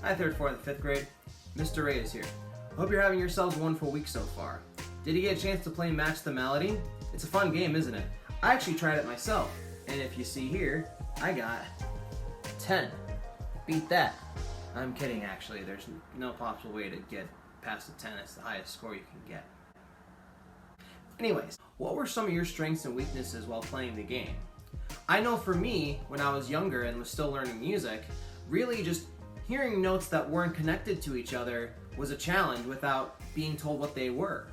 Hi 3rd, 4th, and 5th grade. Mr. Ray is here. Hope you're having yourselves a wonderful week so far. Did you get a chance to play Match the Melody? It's a fun game, isn't it? I actually tried it myself, and if you see here, I got 10. Beat that. I'm kidding, actually. There's no possible way to get past a 10. It's the highest score you can get. Anyways, what were some of your strengths and weaknesses while playing the game? I know for me, when I was younger and was still learning music, really just hearing notes that weren't connected to each other was a challenge without being told what they were.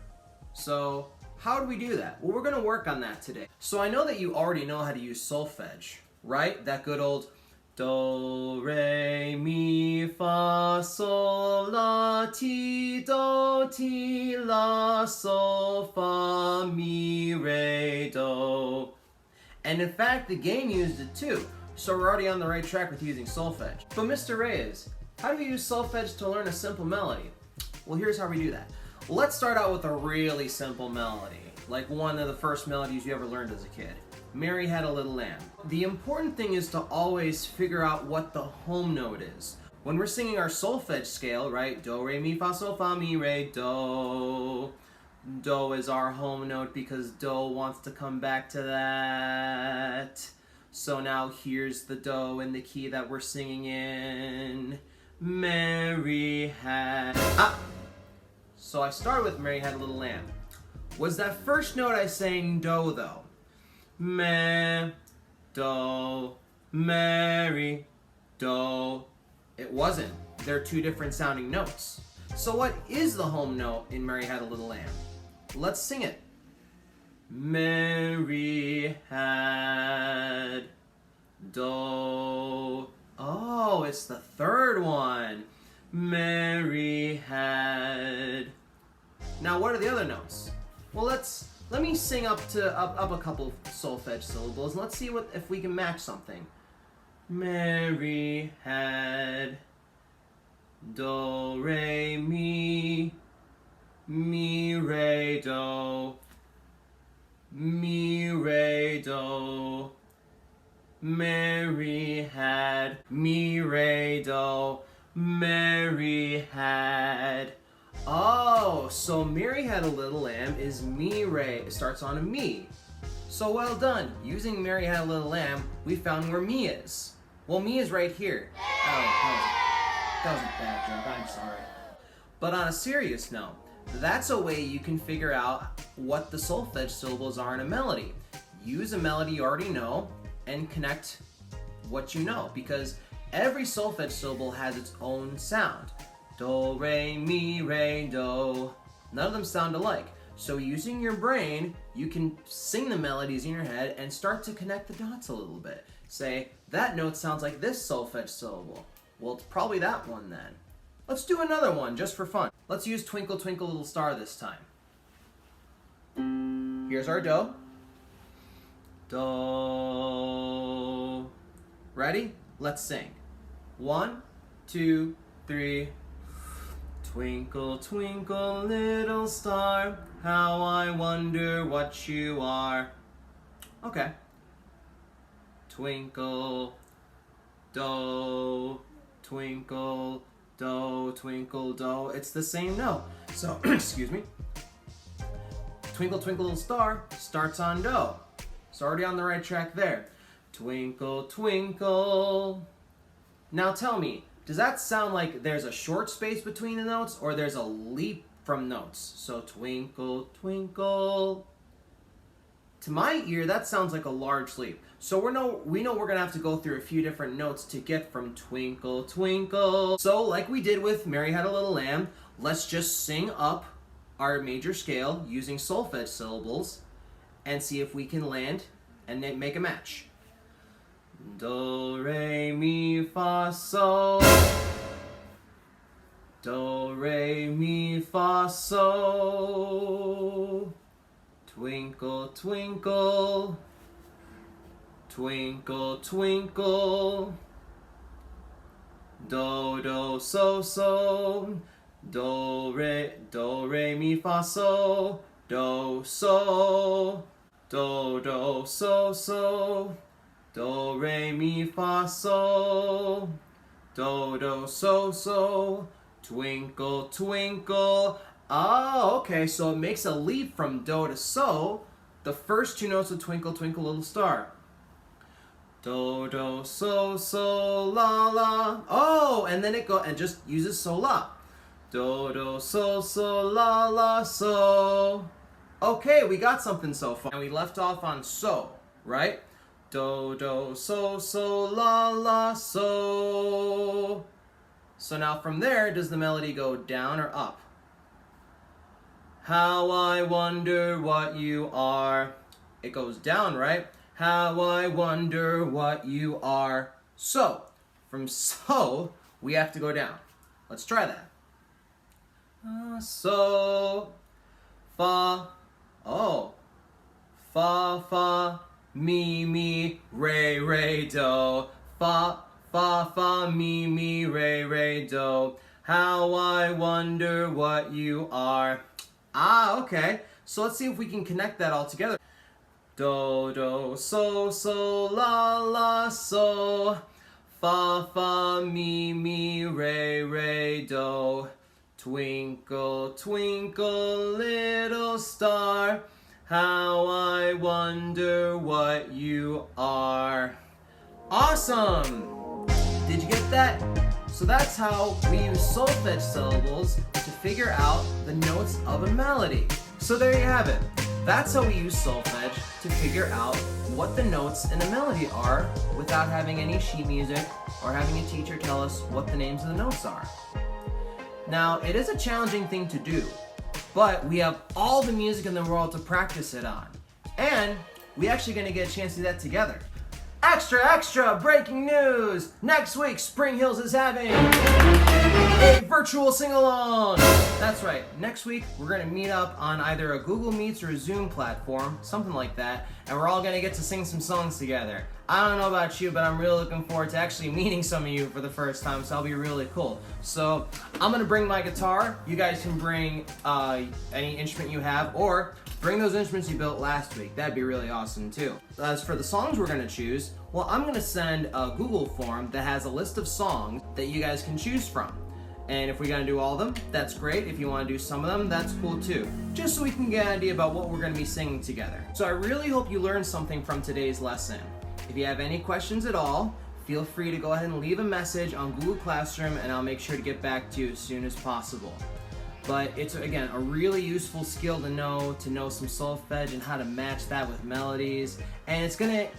So, how do we do that? Well, we're going to work on that today. So I know that you already know how to use solfege, right? That good old do, re, mi, fa, sol, la, ti, do, ti, la, sol, fa, mi, re, do. And in fact, the game used it too. So we're already on the right track with using solfege. But Mr. Reyes, how do we use solfege to learn a simple melody? Well, here's how we do that. Let's start out with a really simple melody, like one of the first melodies you ever learned as a kid. Mary Had a Little Lamb. The important thing is to always figure out what the home note is. When we're singing our solfege scale, right? Do, re, mi, fa, sol, fa, mi, re, do. Do is our home note because do wants to come back to that. So now here's the do in the key that we're singing in. Mary had... So I started with Mary Had a Little Lamb. Was that first note I sang do though? Me, do, Mary, do. It wasn't. They're two different sounding notes. So what is the home note in Mary Had a Little Lamb? Let's sing it. Mary had do. Oh, it's the third one. Mary had. Now what are the other notes? Well, let me sing up a couple solfege syllables and let's see if we can match something. Mary had do, re, mi, re, do, mi, re, do. Mary had, mi, re, do. Mary had. Oh, so Mary Had a Little Lamb is mi, re. It starts on a mi. So well done. Using Mary Had a Little Lamb, we found where mi is. Well, mi is right here. Oh, that was a bad joke. I'm sorry. But on a serious note, that's a way you can figure out what the solfege syllables are in a melody. Use a melody you already know and connect what you know, because every solfege syllable has its own sound. Do, re, mi, re, do. None of them sound alike. So using your brain, you can sing the melodies in your head and start to connect the dots a little bit. Say, that note sounds like this solfege syllable. Well, it's probably that one then. Let's do another one just for fun. Let's use Twinkle Twinkle Little Star this time. Here's our do. Do. Ready? Let's sing. 1, 2, 3. Twinkle, twinkle, little star, how I wonder what you are. Okay. Twinkle, do, twinkle, do, twinkle, do. It's the same note. So, excuse me. Twinkle, twinkle, little star starts on do. It's already on the right track there. Twinkle, twinkle. Now tell me, does that sound like there's a short space between the notes or there's a leap from notes? So twinkle, twinkle. To my ear, that sounds like a large leap. So we know we're gonna have to go through a few different notes to get from twinkle, twinkle. So like we did with Mary Had a Little Lamb, let's just sing up our major scale using solfege syllables and see if we can land and make a match. Do, re, mi, fa, sol. Do, re, mi, fa, sol. Twinkle, twinkle. Twinkle, twinkle. Do, do, so, so. Do, re, mi, fa, sol. Do, so. Do, do, so, so. Do, re, mi, fa, sol. Do, do, so, so, twinkle, twinkle. Oh, okay, so it makes a leap from do to so. The first two notes of Twinkle, Twinkle, Little Star. Do, do, so, so, la, la. Oh, and then it just uses so, la. Do, do, so, so, la, la, so. Okay, we got something so far. And we left off on so, right? Do, do, so, so, la, la, so. So now from there, does the melody go down or up? How I wonder what you are. It goes down, right? How I wonder what you are. So, from so, we have to go down. Let's try that. So, fa, oh, fa, fa, mi, re, re, do, fa, fa, fa, mi, re, re, do. How I wonder what you are. Ah, okay. So let's see if we can connect that all together. Do, do, so, so, la, la, so. Fa, fa, mi, re, re, do. Twinkle, twinkle, little star. How I wonder what you are. Awesome! Did you get that? So that's how we use solfege syllables to figure out the notes of a melody. So there you have it. That's how we use solfege to figure out what the notes in a melody are without having any sheet music or having a teacher tell us what the names of the notes are. Now, it is a challenging thing to do, but we have all the music in the world to practice it on. And we're actually going to get a chance to do that together. Extra, extra, breaking news! Next week, Spring Hills is having a virtual sing-along! That's right, next week we're going to meet up on either a Google Meets or a Zoom platform, something like that, and we're all going to get to sing some songs together. I don't know about you, but I'm really looking forward to actually meeting some of you for the first time, so that'll be really cool. So, I'm going to bring my guitar, you guys can bring any instrument you have, or bring those instruments you built last week. That'd be really awesome too. As for the songs we're going to choose, well, I'm going to send a Google form that has a list of songs that you guys can choose from. And if we're going to do all of them, that's great. If you want to do some of them, that's cool too. Just so we can get an idea about what we're going to be singing together. So I really hope you learned something from today's lesson. If you have any questions at all, feel free to go ahead and leave a message on Google Classroom and I'll make sure to get back to you as soon as possible. But it's, again, a really useful skill to know some solfege and how to match that with melodies. And it's gonna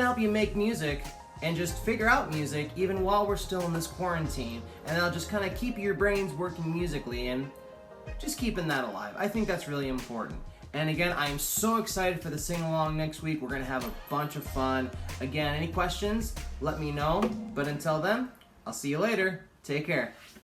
help you make music and just figure out music even while we're still in this quarantine. And that'll just kind of keep your brains working musically and just keeping that alive. I think that's really important. And again, I am so excited for the sing-along next week. We're gonna have a bunch of fun. Again, any questions, let me know. But until then, I'll see you later. Take care.